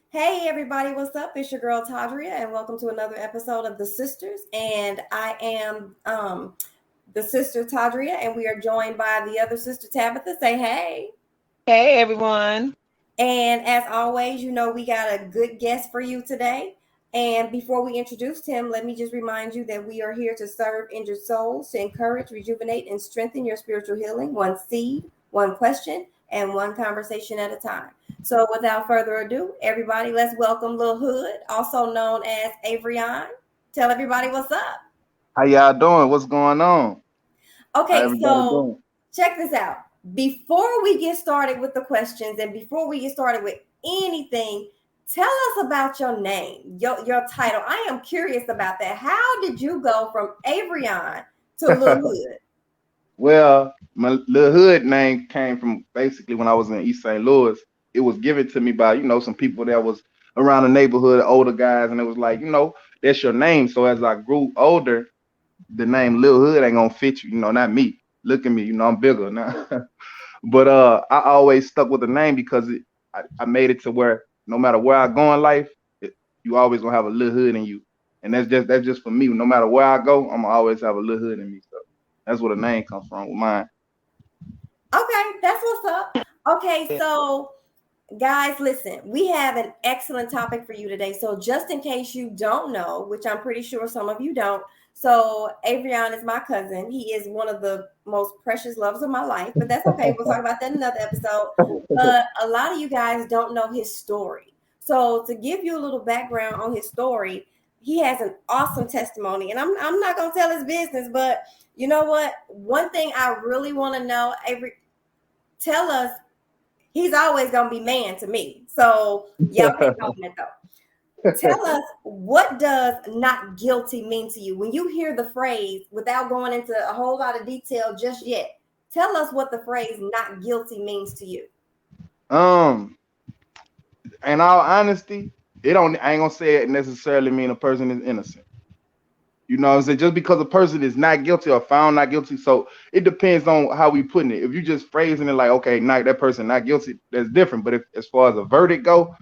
Hey everybody, what's up? It's your girl Tadria, and welcome to another episode of The Sisters. And I am the sister Tadria, and we are joined by the other sister Tabitha. Say hey. Hey everyone. And as always, we got a good guest for you today. And before we introduce him, let me just remind you that we are here to serve injured souls, to encourage, rejuvenate, and strengthen your spiritual healing, one seed, one question, and one conversation at a time. So without further ado, everybody, let's welcome Lil Hood, also known as Avrion. Tell everybody what's up. How y'all doing? What's going on? How Okay, everybody so doing? check this out. Before we get started with the questions and before we get started with anything, tell us about your name, your title. I am curious about that. How did you go from Avrion to Lil Hood? Well, my Lil Hood name came from basically when I was in East St. Louis. It was given to me by, some people that was around the neighborhood, older guys, and it was like, that's your name. So as I grew older, the name Lil Hood ain't gonna fit you, not me. Look at me, I'm bigger now. But I always stuck with the name because I made it to where no matter where I go in life, you always gonna have a little hood in you, and that's just for me. No matter where I go, I'm gonna always have a little hood in me. So that's where the name comes from with mine. Okay, that's what's up. Okay, Yeah. so guys, listen, we have an excellent topic for you today. So, just in case you don't know, which I'm pretty sure some of you don't, so Avrion is my cousin. He is one of the most precious loves of my life, but that's okay. We'll talk about that in another episode. But a lot of you guys don't know his story. So, to give you a little background on his story, he has an awesome testimony. And I'm not going to tell his business, but you know what? One thing I really want to know, Avery, tell us. He's always gonna be man to me. So y'all can't comment though. Tell us, what does not guilty mean to you? When you hear the phrase, without going into a whole lot of detail just yet, tell us what the phrase not guilty means to you. um, in all honesty, it don't. I ain't gonna say it necessarily mean a person is innocent. You know what I'm saying? Just because a person is not guilty or found not guilty. So it depends on how we putting it. If you just phrasing it like, okay, not that person not guilty, that's different. But if as far as a verdict go,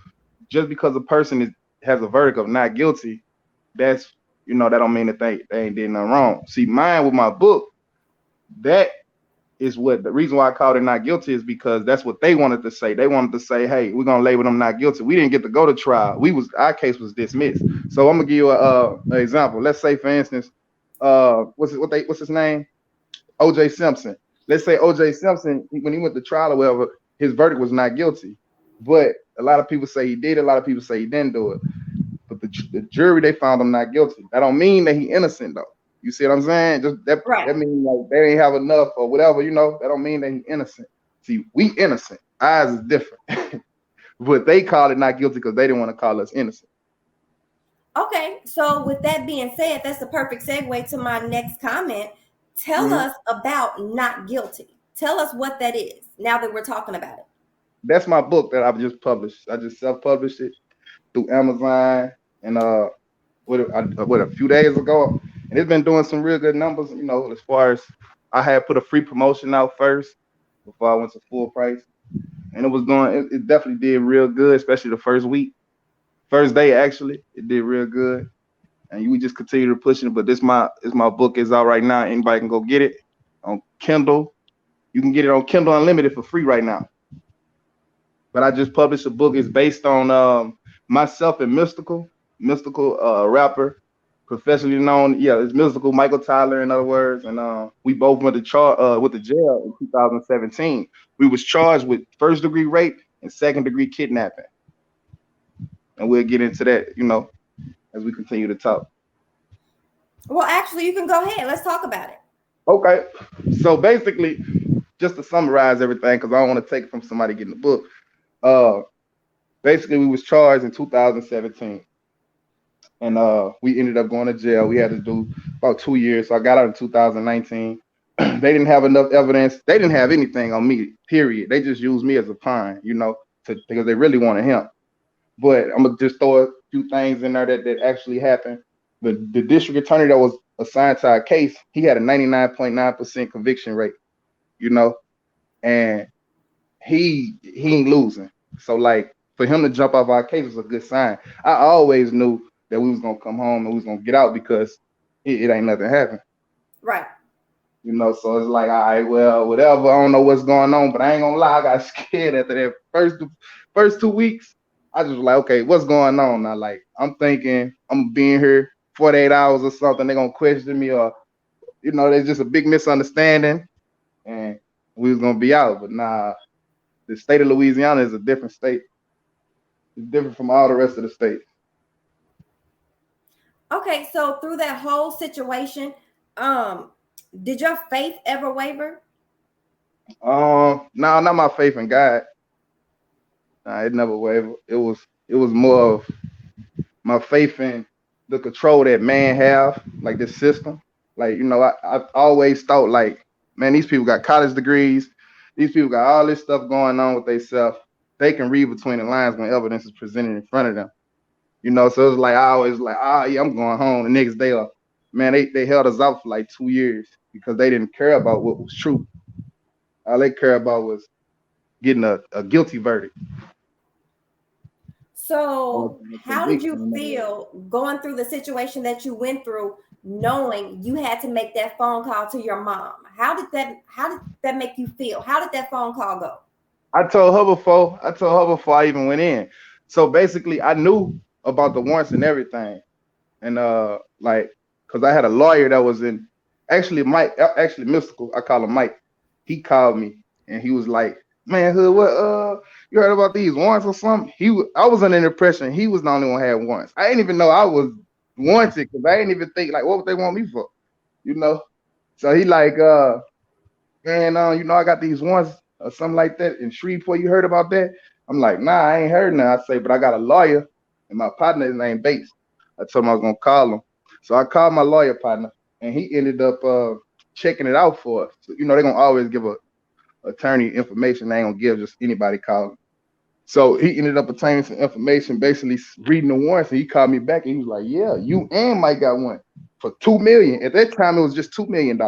just because a person has a verdict of not guilty, that's that don't mean that they ain't did nothing wrong. See, mine with my book, that is what the reason why I called it not guilty is because that's what they wanted to say. They wanted to say, hey, we're gonna label them not guilty. We didn't get to go to trial. Our case was dismissed. So I'm gonna give you an example. Let's say, for instance, what's his name? OJ Simpson. Let's say OJ Simpson, when he went to trial or whatever, his verdict was not guilty. But a lot of people say he did, a lot of people say he didn't do it. But the jury, they found him not guilty. That don't mean that he innocent though. You see what I'm saying? Just Right. that means like they ain't have enough or whatever, That don't mean that he innocent. See, we innocent. Ours is different. But they call it not guilty because they didn't want to call us innocent. Okay, so with that being said, that's the perfect segue to my next comment. Tell Hmm. us about not guilty. Tell us what that is now that we're talking about it. That's my book that I've just published. I just self-published it through Amazon and what a few days ago, and it's been doing some real good numbers. As far as I had put a free promotion out first before I went to full price, and it was doing. It definitely did real good, especially the first week, first day actually. It did real good, and we just continue to push it. But this my book is out right now. Anybody can go get it on Kindle. You can get it on Kindle Unlimited for free right now. But I just published a book. It's based on myself and Mystical rapper, professionally known. Yeah, it's Mystical Michael Tyler, in other words. And we both went to with the jail in 2017. We was charged with first degree rape and second degree kidnapping. And we'll get into that, as we continue to talk. Well, actually, you can go ahead. Let's talk about it. Okay. So basically, just to summarize everything, because I don't want to take it from somebody getting the book. Uh, Basically, we was charged in 2017, and we ended up going to jail. We had to do about 2 years. So I got out in 2019. They didn't have enough evidence. They didn't have anything on me. Period. They just used me as a pawn, because they really wanted him. But I'm gonna just throw a few things in there that actually happened. The district attorney that was assigned to our case, he had a 99.9% conviction rate, you know, and he ain't losing. So like for him to jump off our case was a good sign. I always knew that we was gonna come home and we was gonna get out because it ain't nothing happened. Right. So it's like, all right, well, whatever. I don't know what's going on, but I ain't gonna lie, I got scared after that first 2 weeks. I just was like, okay, what's going on now? Like, I'm thinking I'm being here 48 hours or something. They're gonna question me, or there's just a big misunderstanding, and we was gonna be out. But nah, the state of Louisiana is a different state. It's different from all the rest of the states. Okay, so through that whole situation, um, did your faith ever waver? No, not my faith in God. Nah, it never wavered. It was more of my faith in the control that man have, like this system. Like, I've always thought like, man, these people got college degrees. These people got all this stuff going on with themselves. They can read between the lines when evidence is presented in front of them. So it's like I always like, yeah, I'm going home. The next day, man, they held us out for like 2 years because they didn't care about what was true. All they care about was getting a guilty verdict. So, Or how did you conviction. feel going through the situation that you went through, knowing you had to make that phone call to your mom? How did that make you feel? How did that phone call go? I told her before I even went in. So basically, I knew about the warrants and everything, and like, cause I had a lawyer that was in, actually Mike, actually Mystical. I call him Mike. He called me and he was like, "Man, Hood, what? You heard about these warrants or something?" I was under the impression he was the only one who had warrants. I didn't even know I was wanted because I didn't even think like, what would they want me for, you know? So he like, man, I got these ones or something like that in Shreveport. You heard about that? I'm like, nah, I ain't heard none. I say, but I got a lawyer and my partner is named Bates. I told him I was gonna call him. So I called my lawyer partner and he ended up checking it out for us. So, they're gonna always give a attorney information. They ain't gonna give just anybody calling. So he ended up obtaining some information, basically reading the warrants, and he called me back and he was like, yeah, you and Mike got one for $2 million. At that time, it was just $2 million.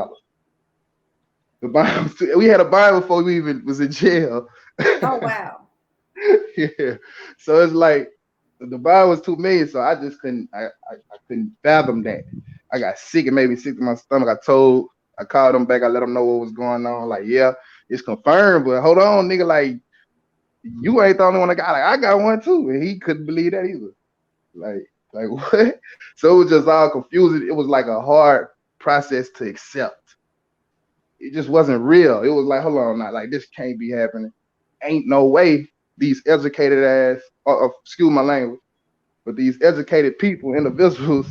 The bond, we had a bond before we even was in jail. Oh wow. Yeah. So it's like the bond was 2 million. So I just couldn't I couldn't fathom that. I got sick. It made me sick to my stomach. I called them back, I let them know what was going on. Like, yeah, it's confirmed, but hold on, nigga, like you ain't the only one I got. Like, I got one too. And he couldn't believe that either. Like what? So it was just all confusing. It was like a hard process to accept. It just wasn't real. It was like, hold on, now, like this can't be happening. Ain't no way these educated ass, excuse my language, but these educated people, individuals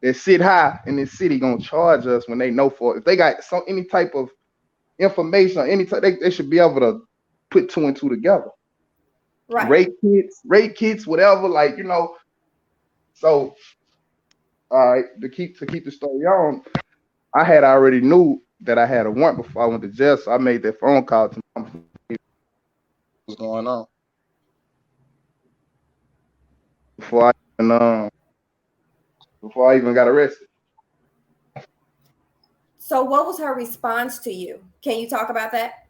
that sit high in this city, gonna charge us when they know for it. If they got any type of information or any type, they should be able to put two and two together. Right. Rate kits, whatever, like So, all right, to keep the story on, I had already knew that I had a warrant before I went to jail, so I made that phone call to mom what's going on before I even before I even got arrested. So, what was her response to you? Can you talk about that?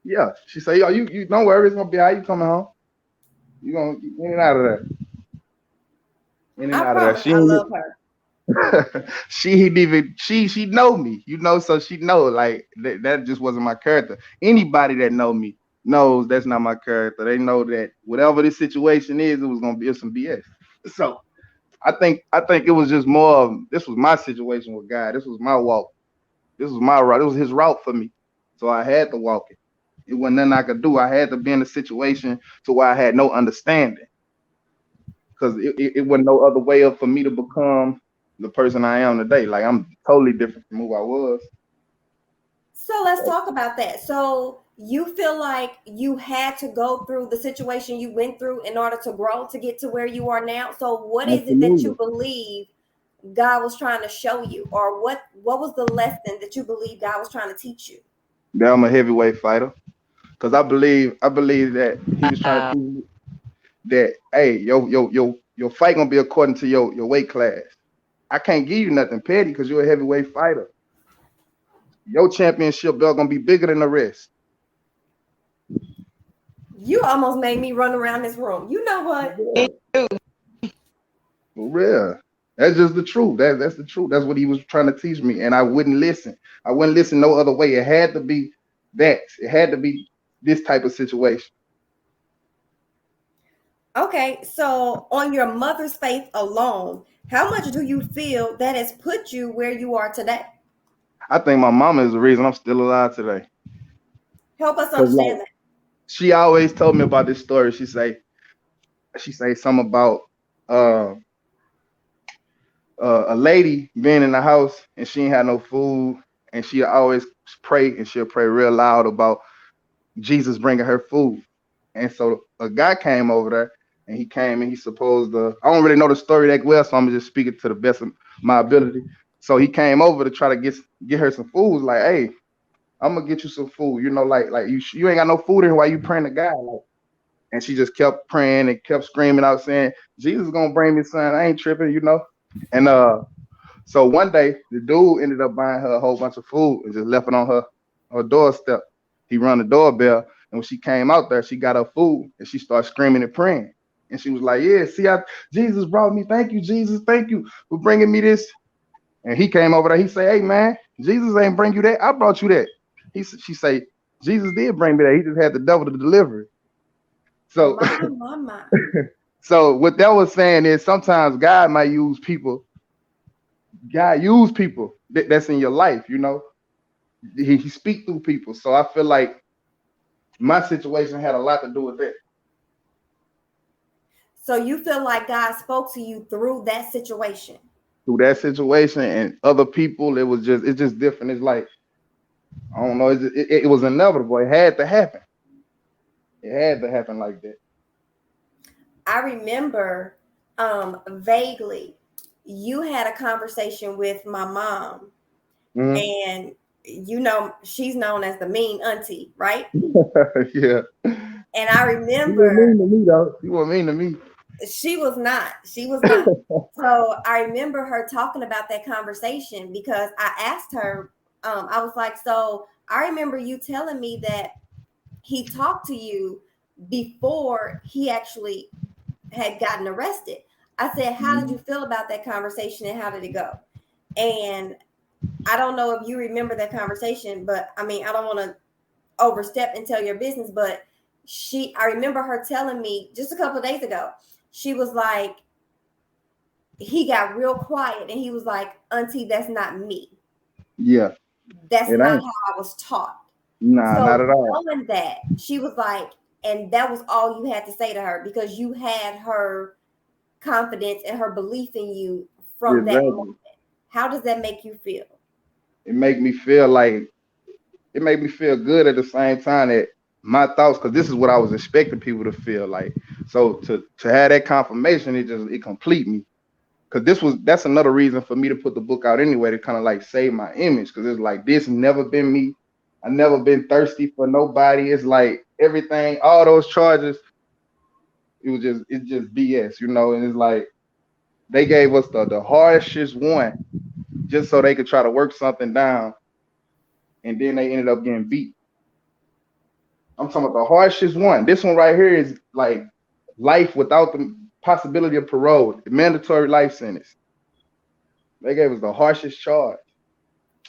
Yeah, she said, "Yo, you don't worry, it's gonna be how you coming home. You gonna get in and out of there, in and I out of there." promise, I love her. She didn't even she know me, so she know like that just wasn't my character. Anybody that know me knows that's not my character. They know that whatever this situation is, it was gonna be some BS. So I think it was just more of this was my situation with God. This was my walk. This was my route. It was his route for me. So I had to walk it. It wasn't nothing I could do. I had to be in a situation to where I had no understanding. Because it wasn't no other way up for me to become the person I am today. Like I'm totally different from who I was. So, let's talk about that. So, you feel like you had to go through the situation you went through in order to grow to get to where you are now. So, what is it that you Absolutely. believe God was trying to show you, or what was the lesson that you believe God was trying to teach you? That I'm a heavyweight fighter. Because I believe that he was trying to teach me that hey, your fight gonna be according to your weight class. I can't give you nothing petty because you're a heavyweight fighter. Your championship belt gonna be bigger than the rest. You almost made me run around this room. You know what? Yeah, for real. That's just the truth. That's the truth. That's what he was trying to teach me, and I wouldn't listen. I wouldn't listen no other way. It had to be that. It had to be this type of situation. Okay, so on your mother's faith alone, how much do you feel that has put you where you are today? I think my mama is the reason I'm still alive today. Help us Cause like understand that. she always told me about this story. She say something about uh, a lady being in the house and she ain't had no food, and she always pray, and she'll pray real loud about Jesus bringing her food. And so a guy came over there, and he came and he supposed to. I don't really know the story that well, so I'm just speaking to the best of my ability. So he came over to try to get her some food. Like, hey, I'm gonna get you some food. You know, like you ain't got no food in here while you praying to God. Like, and she just kept praying and kept screaming out saying, Jesus is gonna bring me son. I ain't tripping, you know. And so one day the dude ended up buying her a whole bunch of food and just left it on her doorstep. He rang the doorbell, and when she came out there, she got her food and she started screaming and praying. And she was like, yeah, see, Jesus brought me. Thank you, Jesus. Thank you for bringing me this. And he came over there. He said, hey, man, Jesus ain't bring you that. I brought you that. She say, Jesus did bring me that. He just had the devil to deliver it. So, My. so what that was saying is sometimes God might use people. God use people that's in your life. You know, he speak through people. So I feel like my situation had a lot to do with that. So you feel like God spoke to you through that situation? Through that situation and other people, it's just different. It's like I don't know. It was inevitable. It had to happen. It had to happen like that. I remember vaguely you had a conversation with my mom, Mm-hmm. and you know she's known as the mean auntie, right? Yeah. And I He wasn't remember mean to me though. He wasn't mean to me. she was not. She was not. So I remember her talking about that conversation because I asked her, I was like, so I remember you telling me that he talked to you before he actually had gotten arrested. I said, how did you feel about that conversation and how did it go? And I don't know if you remember that conversation, but I mean, I don't want to overstep and tell your business, but I remember her telling me just a couple of days ago, she was like, he got real quiet and he was like, auntie, that's not me. Yeah. That's It not ain't. how I was taught. Nah, not So at all. knowing that, she was like, and that was all you had to say to her because you had her confidence and her belief in you from that moment. Exactly. How does that make you feel? It make me feel like it made me feel good at the same time that my thoughts, because this is what I was expecting people to feel like. So to have that confirmation, it complete me. Because that's another reason for me to put the book out anyway, to kind of like save my image. Because it's like this never been me. I never been thirsty for nobody. It's like everything, all those charges, it's just BS, you know. And it's like they gave us the harshest one just so they could try to work something down, and then they ended up getting beat. I'm talking about the harshest one. This one right here is like life without the possibility of parole, the mandatory life sentence. They gave us the harshest charge.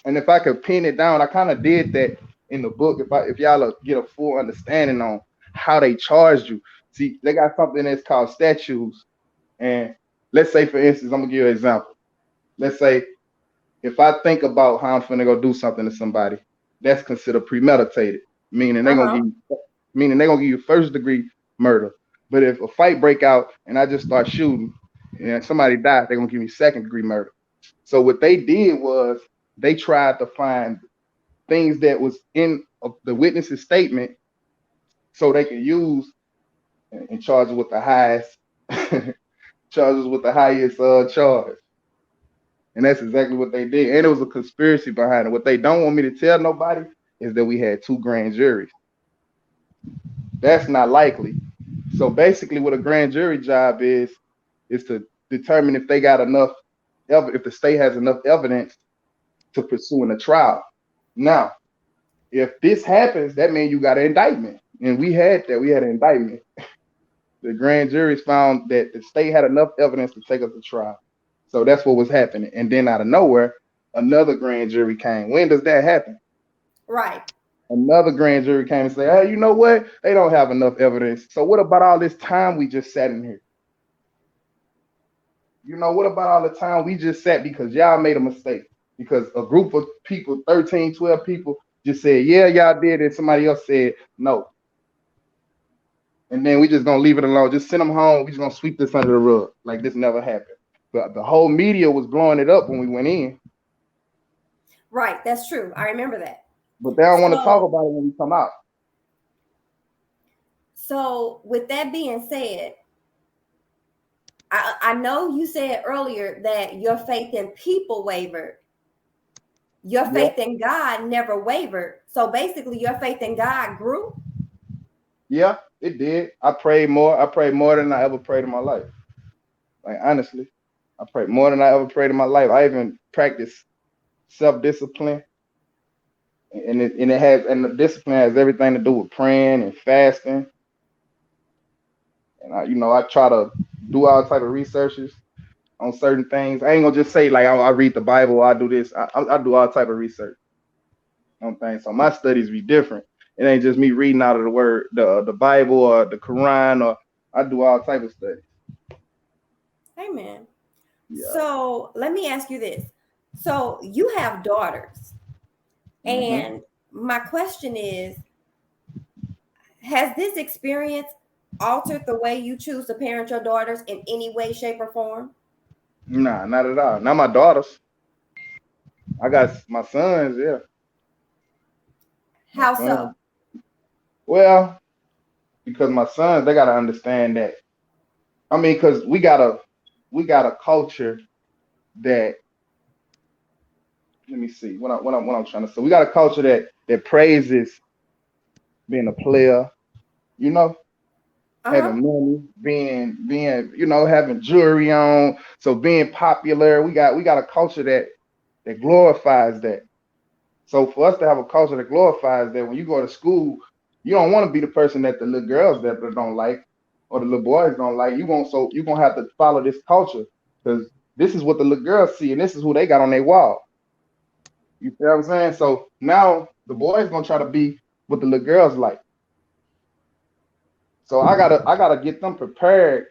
And if I could pin it down, I kind of did that in the book. If y'all get a full understanding on how they charged you. See, they got something that's called statutes. And let's say, for instance, I'm gonna give you an example. Let's say if I think about how I'm finna go do something to somebody, that's considered premeditated, meaning they're gonna Uh-huh. give you first degree murder. But if a fight break out and I just start shooting and somebody died, they're gonna give me second degree murder. So what they did was they tried to find things that was in the witness's statement so they could use and charge with the highest charges with the highest charge. And that's exactly what they did. And it was a conspiracy behind it. What they don't want me to tell nobody is that we had two grand juries. That's not likely. So basically, what a grand jury job is to determine if they got enough, if the state has enough evidence to pursue in a trial. Now, if this happens, that means you got an indictment. And we had that. We had an indictment. The grand juries found that the state had enough evidence to take us to trial. So that's what was happening. And then out of nowhere, another grand jury came. When does that happen? Right. Another grand jury came and said, hey, you know what? They don't have enough evidence. So what about all this time we just sat in here? You know, what about all the time we just sat because y'all made a mistake? Because a group of people, 13, 12 people, just said, yeah, y'all did it. Somebody else said no. And then we just gonna leave it alone. Just send them home. We just gonna sweep this under the rug. Like this never happened. But the whole media was blowing it up when we went in. Right. That's true. I remember that. But they don't want to talk So, about it when we come out. so with that being said, I know you said earlier that your faith in people wavered. Your Yeah. faith in God never wavered. So basically, your faith in God grew. Yeah, it did. I prayed more. I prayed more than I ever prayed in my life. Like honestly, I prayed more than I ever prayed in my life. I even practiced self-discipline, and the discipline has everything to do with praying and fasting. And I try to do all type of researches on certain things. I ain't gonna just say like I read the Bible, I do this. I do all type of research on things. So my studies be different. It ain't just me reading out of the word, the Bible or the Quran, or I do all type of studies. Amen. Yeah. So let me ask you this. So you have daughters. Hmm. And my question is, has this experience altered the way you choose to parent your daughters in any way, shape, or form? Nah, not at all. Not my daughters. I got my sons. Yeah, my How sons. so? Well, because my sons, they gotta understand that. I mean, because we got a culture that, let me see what I'm trying to say. We got a culture that praises being a player, you know, Uh-huh. having money, being having jewelry on, so being popular. We got a culture that glorifies that. So for us to have a culture that glorifies that, when you go to school, you don't want to be the person that the little girls that don't like or the little boys don't like. You gonna have to follow this culture because this is what the little girls see and this is who they got on their wall. You see what I'm saying? So now the boys gonna try to be what the little girls like. So I gotta get them prepared,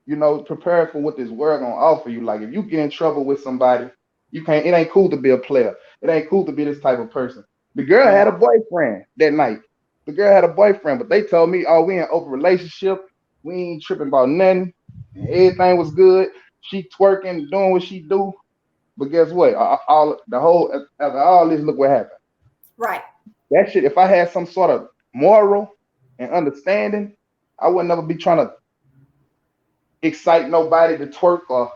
prepared for what this world gonna offer you. Like if you get in trouble with somebody, you can't. It ain't cool to be a player. It ain't cool to be this type of person. The girl had a boyfriend that night. The girl had a boyfriend, but they told me, "Oh, we in an open relationship. We ain't tripping about nothing. Everything was good. She twerking, doing what she do." But guess what? After all this, look what happened. Right. That shit. If I had some sort of moral and understanding, I would never be trying to excite nobody to twerk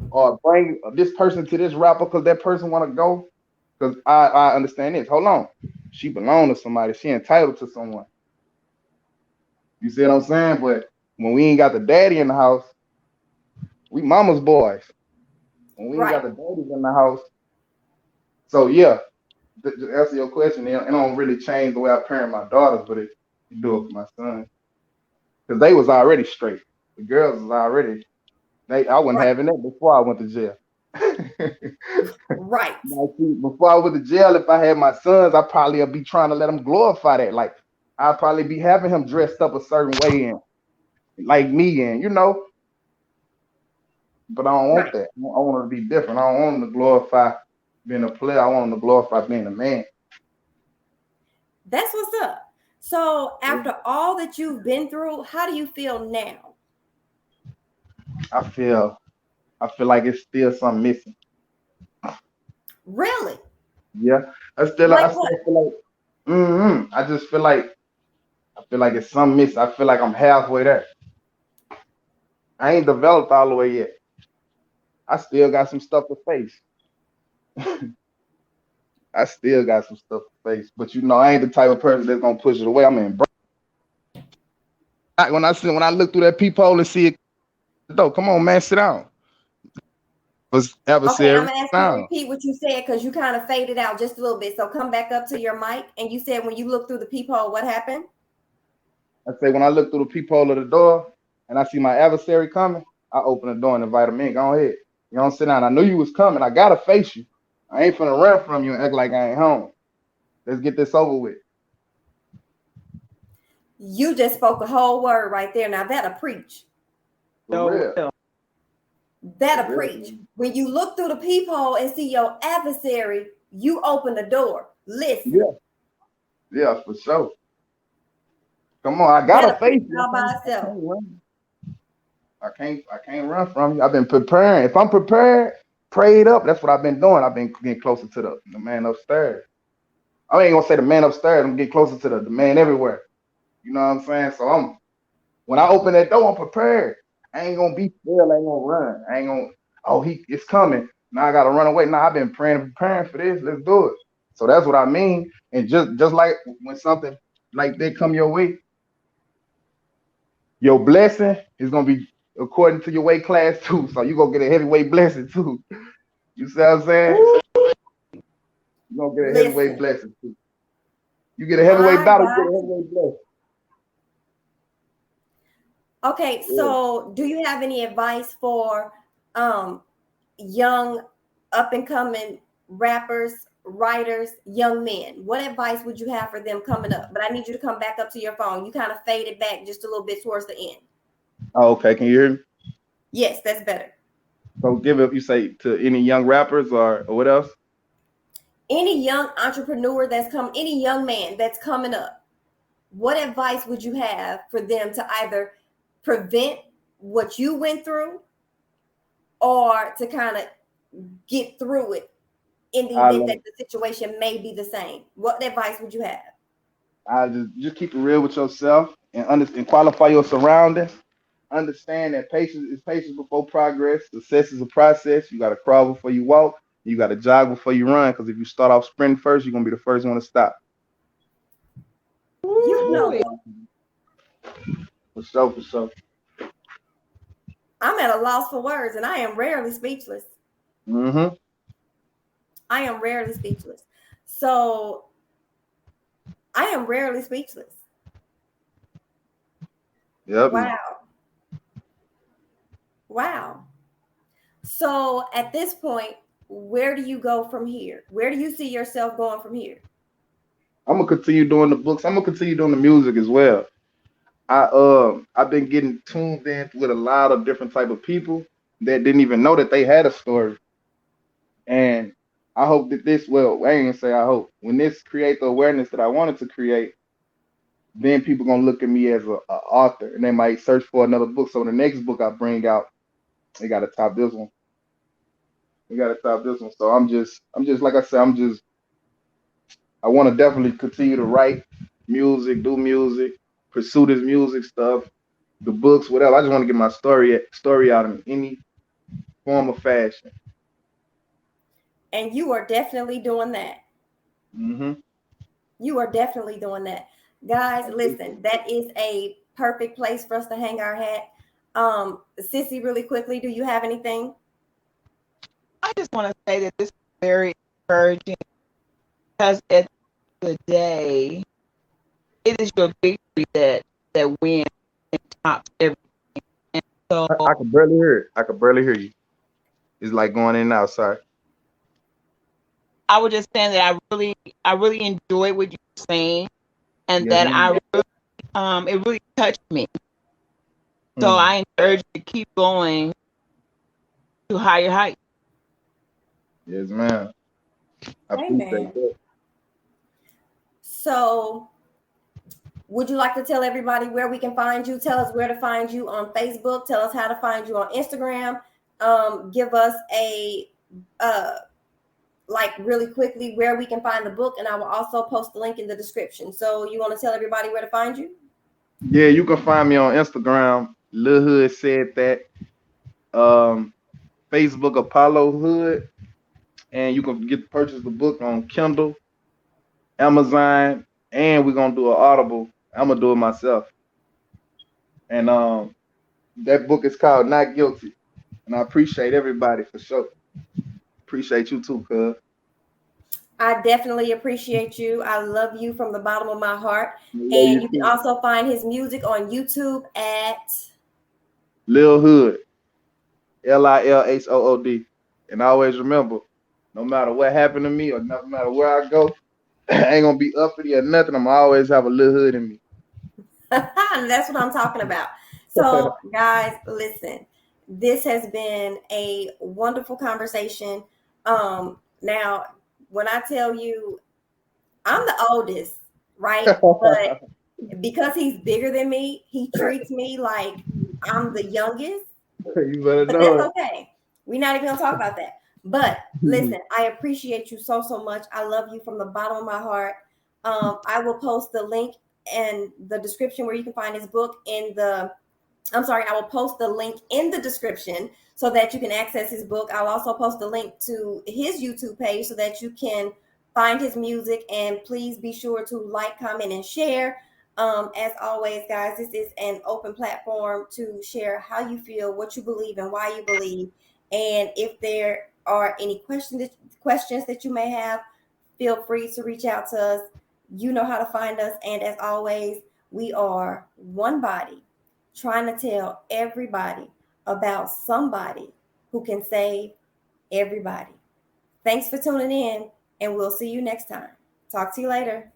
or bring this person to this rapper because that person want to go. Because I understand this. Hold on, she belong to somebody. She entitled to someone. You see what I'm saying? But when we ain't got the daddy in the house, we mama's boys. When we ain't Right. got the daddies in the house, so yeah. To answer your question, it don't really change the way I parent my daughters, but it do it for my sons because they was already straight. The girls was already. I wasn't Right. having that before I went to jail. Right. Now, see, before I went to jail, if I had my sons, I probably would be trying to let them glorify that. Like I'd probably be having him dressed up a certain way and like me, and. But I don't want Right. that. I want him to be different. I don't want him to glorify being a player. I want him to glorify being a man. That's what's up. So Yeah. after all that you've been through, how do you feel now? I feel, I feel like it's still something missing. Really? Yeah, I Like still what? feel like, I just I feel like it's something missing. I feel like I'm halfway there. I ain't developed all the way yet. I still got some stuff to face. I still got some stuff to face. But I ain't the type of person that's gonna push it away. I'm in. When I look through that peephole and see it, though, come on, man, sit down. Okay, I'm adversary gonna ask you to sound. repeat what you said because you kind of faded out just a little bit. So come back up to your mic, and you said when you look through the peephole, what happened? I say when I look through the peephole of the door and I see my adversary coming, I open the door and invite him in. Go ahead. You don't sit down. I knew you was coming. I gotta face you. I ain't finna run from you and act like I ain't home. Let's get this over with. You just spoke a whole word right there. Now that'll preach. For real. That'll For real. preach. When you look through the peephole and see your adversary, you open the door. Listen. Yeah. Yeah, for sure. Come on, I That'll gotta preach face you. all by I itself. can't run. I can't run from you. I've been preparing. If I'm prepared, prayed up. That's what I've been doing. I've been getting closer to the man upstairs. I ain't gonna say the man upstairs. I'm getting closer to the man everywhere. You know what I'm saying? So when I open that door, I'm prepared. I ain't gonna be still. I ain't gonna run. I ain't gonna. Oh, it's coming. Now I gotta run away. Now I've been praying and preparing for this. Let's do it. So that's what I mean. And just like when something like that come your way, your blessing is gonna be according to your weight class too. So you gonna get a heavyweight blessing too. You see what I'm saying? You gonna get a heavyweight Listen, blessing too. You get a heavyweight my battle, you get God. a heavyweight blessing. Okay, Yeah. so do you have any advice for um young up and coming rappers, writers, young men? What advice would you have for them coming up? But I need you to come back up to your phone. You kind of faded back just a little bit towards the end. Oh, okay, can you hear me? Yes, that's better. So give it, you say to any young rappers or what else? Any young entrepreneur any young man that's coming up, what advice would you have for them to either prevent what you went through or to kind of get through it in the I event that learned, the situation may be the same? What advice would you have? I just keep it real with yourself and understand, qualify your surroundings. Understand that patience is patience before progress. Success is a process. You got to crawl before you walk. You got to jog before you run. Because if you start off sprinting first, you're gonna be the first one to stop. You know Ooh, what? For sure, for sure. I'm at a loss for words and I am rarely speechless. Mm-hmm. I am rarely speechless. So I am rarely speechless. Yep. Wow. Wow. So at this point, where do you go from here? Where do you see yourself going from here? I'm gonna continue doing the books. I'm gonna continue doing the music as well. I've been getting tuned in with a lot of different type of people that didn't even know that they had a story. And I hope that I ain't gonna say I hope. When this create the awareness that I wanted to create, then people gonna look at me as a author and they might search for another book. So the next book I bring out, they gotta top this one. We gotta top this one. So I'm just like I said, I wanna definitely continue to write music, do music, pursue this music stuff, the books, whatever. I just want to get my story out in any form of fashion. And you are definitely doing that. Mm-hmm. You are definitely doing that. Guys, listen, that is a perfect place for us to hang our hat. Sissy, really quickly, do you have anything? I just want to say that this is very encouraging because at the end of the day, it is your victory that wins and tops everything. And so I could barely hear it. I could barely hear you. It's like going in and out. Sorry. I was just saying that I really enjoyed what you were saying, and Yes, that ma'am. it really touched me. So Mm. I encourage you to keep going to higher heights. Yes, ma'am. I appreciate Amen. that. So, would you like to tell everybody where we can find you? Tell us where to find you on Facebook. Tell us how to find you on Instagram. Give us a like really quickly where we can find the book, and I will also post the link in the description. So, you want to tell everybody where to find you? Yeah, you can find me on Instagram. Lil Hood said that. Um, Facebook Apollo Hood, and you can purchase the book on Kindle, Amazon, and we're gonna do an Audible. I'm gonna do it myself. And that book is called Not Guilty. And I appreciate everybody for sure. Appreciate you too, cuz. I definitely appreciate you. I love you from the bottom of my heart. I love And you you can too. also find his music on YouTube at Lil Hood, Lilhood. And always remember, no matter what happened to me or no matter where I go, I ain't gonna be uppity or nothing. I'm always have a little hood in me. that's what I'm talking about. So, guys, listen, this has been a wonderful conversation. Now, when I tell you I'm the oldest, right? But because he's bigger than me, he treats me like I'm the youngest. You better But that's know okay. We're not even gonna talk about that. But it. listen, I appreciate you so so much. I love you from the bottom of my heart. I will post the link and the description where you can find his book in the I'm sorry, I will post the link in the description so that you can access his book. I'll also post the link to his YouTube page so that you can find his music. And please be sure to like, comment, and share. As always, guys, this is an open platform to share how you feel, what you believe, and why you believe. And if there are any questions that you may have, feel free to reach out to us. You know how to find us. And as always, we are one body trying to tell everybody about somebody who can save everybody. Thanks for tuning in, and we'll see you next time. Talk to you later.